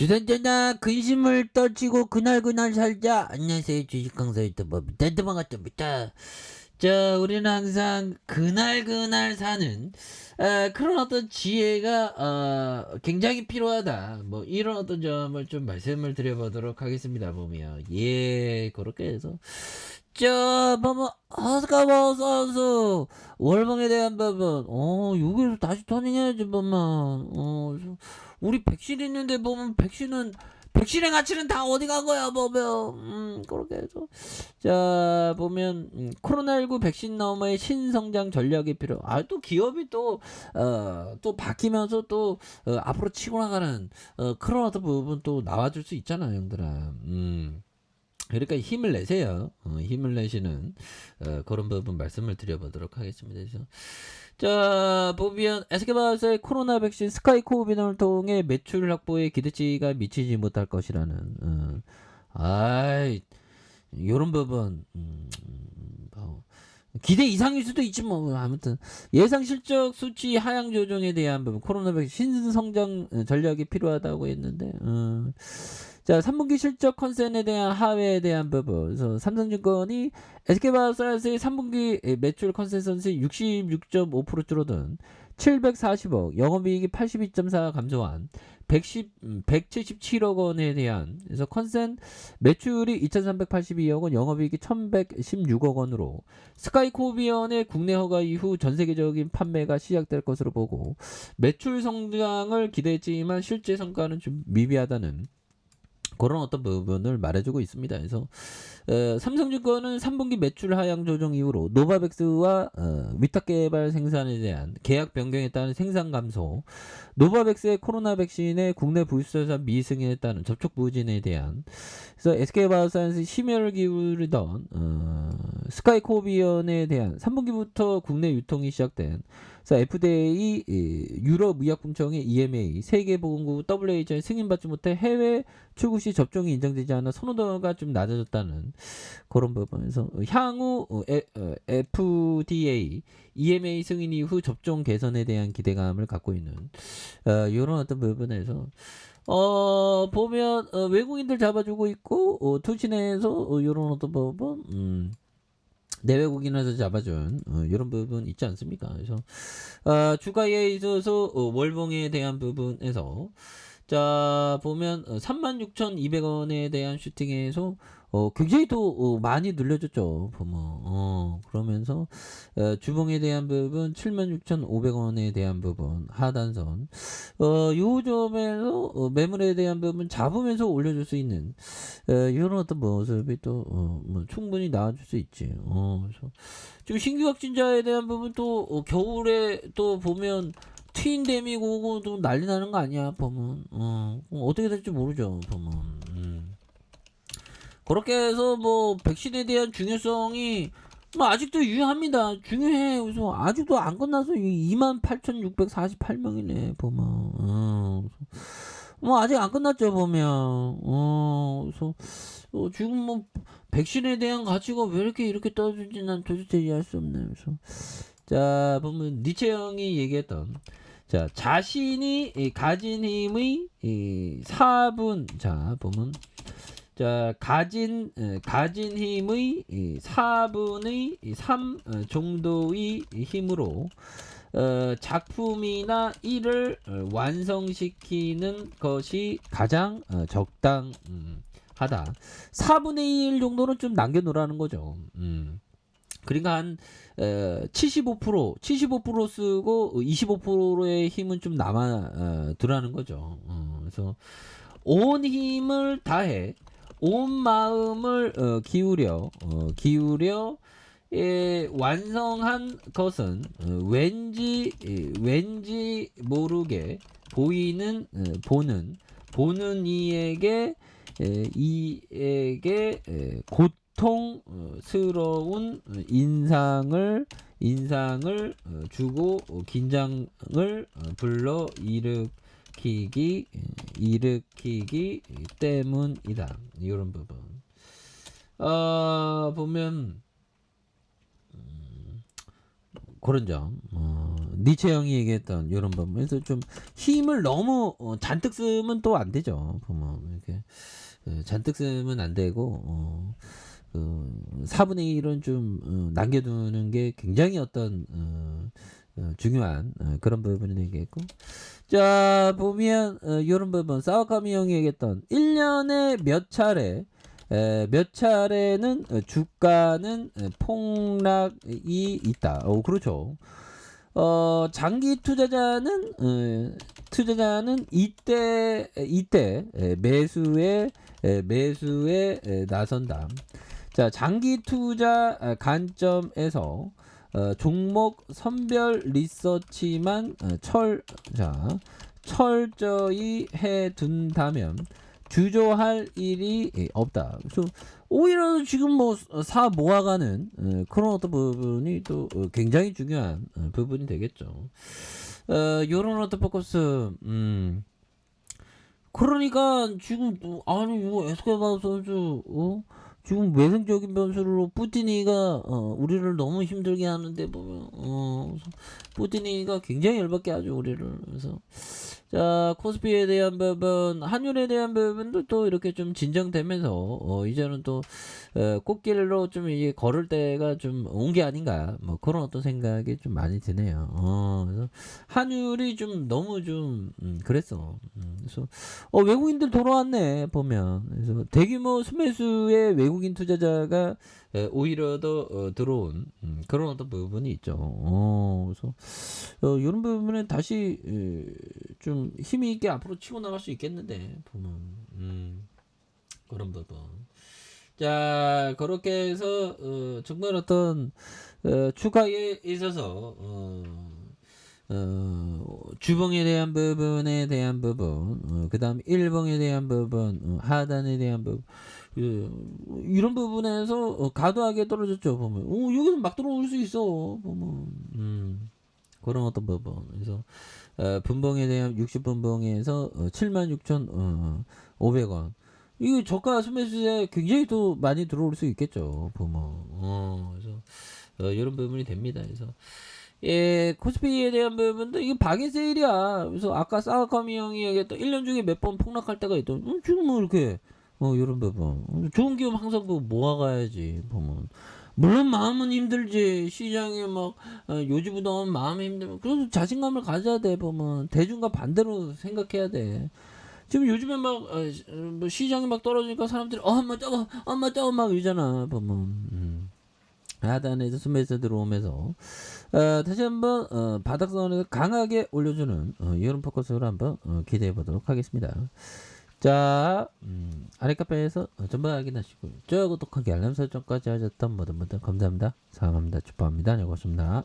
주선전자 근심을 떨치고 그날그날 살자. 안녕하세요, 주식강사 유튜버 미탄트 반갑습니다. 자, 우리는 항상 그날그날 사는 그런 어떤 지혜가 굉장히 필요하다, 뭐 이런 어떤 점을 좀 말씀을 드려보도록 하겠습니다. 보면 그렇게 해서 보면 아스카바 선수 월봉에 대한 부분, 여기서 다시 터닝해야지. 보면 우리 백신 있는데, 보면 백신의 가치는 다 어디 간 거야. 보면 그렇게 해서 보면 코로나19 백신 너머의 신성장 전략이 필요. 또 기업이 또 바뀌면서 또 앞으로 치고 나가는 그런 어떤 부분 또 나와줄 수 있잖아요, 형들아. 그러니까 힘을 내세요. 힘을 내시는 그런 부분 말씀을 드려보도록 하겠습니다. 그래서 보면 SK바이오의 코로나 백신 스카이코비널을 통해 매출 확보에 기대치가 미치지 못할 것이라는 요런 부분 기대 이상일 수도 있지. 뭐 아무튼 예상 실적 수치 하향 조정에 대한 부분, 코로나 백신 신성장 전략이 필요하다고 했는데 3분기 실적 컨센에 대한 하회에 대한 부분. 그래서 삼성증권이 SK바이오사이언스의 3분기 매출 컨센서스 66.5% 줄어든 740억, 영업이익이 82.4 감소한 177억 원에 대한, 그래서 컨센 매출이 2,382억 원, 영업이익이 1,116억 원으로 스카이코비언의 국내 허가 이후 전 세계적인 판매가 시작될 것으로 보고, 매출 성장을 기대했지만 실제 성과는 좀 미비하다는 그런 어떤 부분을 말해주고 있습니다. 그래서 삼성증권은 3분기 매출 하향 조정 이후로 노바백스와 위탁개발 생산에 대한 계약 변경에 따른 생산 감소, 노바백스의 코로나 백신의 국내 부수자 미승인에 따른 접촉 부진에 대한, 그래서 SK바이오사이언스 심혈을 기울이던 스카이코비언에 대한 3분기부터 국내 유통이 시작된, 그래서 FDA, 유럽의약품청의 EMA, 세계보건국 WHO의 승인받지 못해 해외 출국 시 접종이 인정되지 않아 선호도가 좀 낮아졌다는 그런 부분에서, 향후 FDA, EMA 승인 이후 접종 개선에 대한 기대감을 갖고 있는 이런 어떤 부분에서 보면 외국인들 잡아주고 있고, 투신에서 이런 어떤 부분, 내외국인에서 잡아준 이런 부분 있지 않습니까? 그래서 주가에 있어서 월봉에 대한 부분에서 보면 36,200원에 대한 슈팅에서 굉장히 또 많이 늘려줬죠. 보면 그러면서 주봉에 대한 부분 76,500원에 대한 부분 하단선, 요 점에서 매물에 대한 부분 잡으면서 올려줄 수 있는 이런 어떤 모습이 또 뭐 충분히 나와줄 수 있지. 그래서 지금 신규 확진자에 대한 부분 또 겨울에 또 보면 트윈데믹 오고 또 난리 나는 거 아니야. 보면 어떻게 될지 모르죠. 보면 그렇게 해서 뭐 백신에 대한 중요성이 뭐 아직도 유효합니다. 중요해. 그래서 아직도 안 끝나서 28,648명이네. 보면 뭐 아직 안 끝났죠. 보면 그래서 지금 뭐 백신에 대한 가치가 왜 이렇게 떨어진지 난 도대체 이해할 수 없네. 그래서 보면 니체 형이 얘기했던, 자신이 가진 힘의 4분, 보면 가진 힘의 4분의 3 정도의 힘으로 작품이나 일을 완성시키는 것이 가장 적당하다. 4분의 1 정도는 좀 남겨놓으라는 거죠. 그러니까 한 75% 쓰고 25%의 힘은 좀 남아 두라는 거죠. 그래서 온 힘을 다해, 온 마음을 기울여 완성한 것은 왠지 모르게 보는 이에게 고통스러운 인상을 주고 긴장을 불러 일으키기 때문이다. 이런 부분 보면 그런 점 니체 형이 얘기했던 요런 부분에서 좀 힘을 너무 잔뜩 쓰면 또 안 되죠. 보면 이렇게 잔뜩 쓰면 안 되고 4분의 1은 좀 남겨두는 게 굉장히 어떤 중요한 그런 부분이 되겠고, 자 보면 요런 부분 사와카미 형이 얘기했던 1년에 몇 차례는 주가는 폭락이 있다. 그렇죠. 장기 투자자는 이때 매수에 나선다. 자, 장기 투자 관점에서 종목 선별 리서치만 철저히 해둔다면 주저할 일이 없다. 그래서 오히려 지금 뭐 사 모아가는 그런 어떤 부분이 또 굉장히 중요한 부분이 되겠죠. 요런 어떤 포커스. 그러니까 지금 아니 이거 에스코바 선수 지금 외생적인 변수로 뿌티니가 우리를 너무 힘들게 하는데 보면 뿌티니가 굉장히 열받게 하죠 우리를. 그래서 자 코스피에 대한 부분, 환율에 대한 부분도 또 이렇게 좀 진정되면서 이제는 또 꽃길로 좀 이게 걸을 때가 좀 온 게 아닌가, 뭐 그런 어떤 생각이 좀 많이 드네요. 그래서 환율이 좀 너무 좀 그랬어. 그래서 외국인들 돌아왔네 보면. 그래서 대규모 순매수의 외국인 투자자가 오히려 더 들어온 그런 어떤 부분이 있죠. 그래서 이런 부분은 다시 좀 힘이 있게 앞으로 치고 나갈 수 있겠는데 보면 그런 부분. 자 그렇게 해서 정말 어떤 추가에 있어서 주봉에 대한 부분에 대한 부분, 그 다음 일봉에 대한 부분, 하단에 대한 부분, 이런 부분에서 과도하게 떨어졌죠. 보면 여기서 막 들어올 수 있어. 보면 그런 어떤 부분. 그래서 분봉에 대한 60분봉에서 76,500원. 이거 저가 스매시에 굉장히 또 많이 들어올 수 있겠죠. 보면 그래서 이런 부분이 됩니다. 그래서 예, 코스피에 대한 부분도 이게 박인 세일이야. 그래서 아까 사와카미 형이 얘기했던 1년 중에 몇 번 폭락할 때가 있던 지금 뭐 이렇게 이런 부분 좋은 기업 항상 모아가야지 보면. 물론 마음은 힘들지. 시장에 막 요지부동 하면 마음이 힘들면 그래서 자신감을 가져야 돼. 보면 대중과 반대로 생각해야 돼. 지금 요즘에 막 뭐 시장이 막 떨어지니까 사람들이 엄마 저거 막 이러잖아. 보면 하단에서 스매스 들어오면서 다시 한번 바닥선에서 강하게 올려주는 이런 포커스를 한번 기대해 보도록 하겠습니다. 자 아래 카페에서 전부 확인하시고 좋아요 구독하기 알람 설정까지 하셨던 모든 분들 감사합니다. 사랑합니다. 축복합니다. 안녕히 계십니다.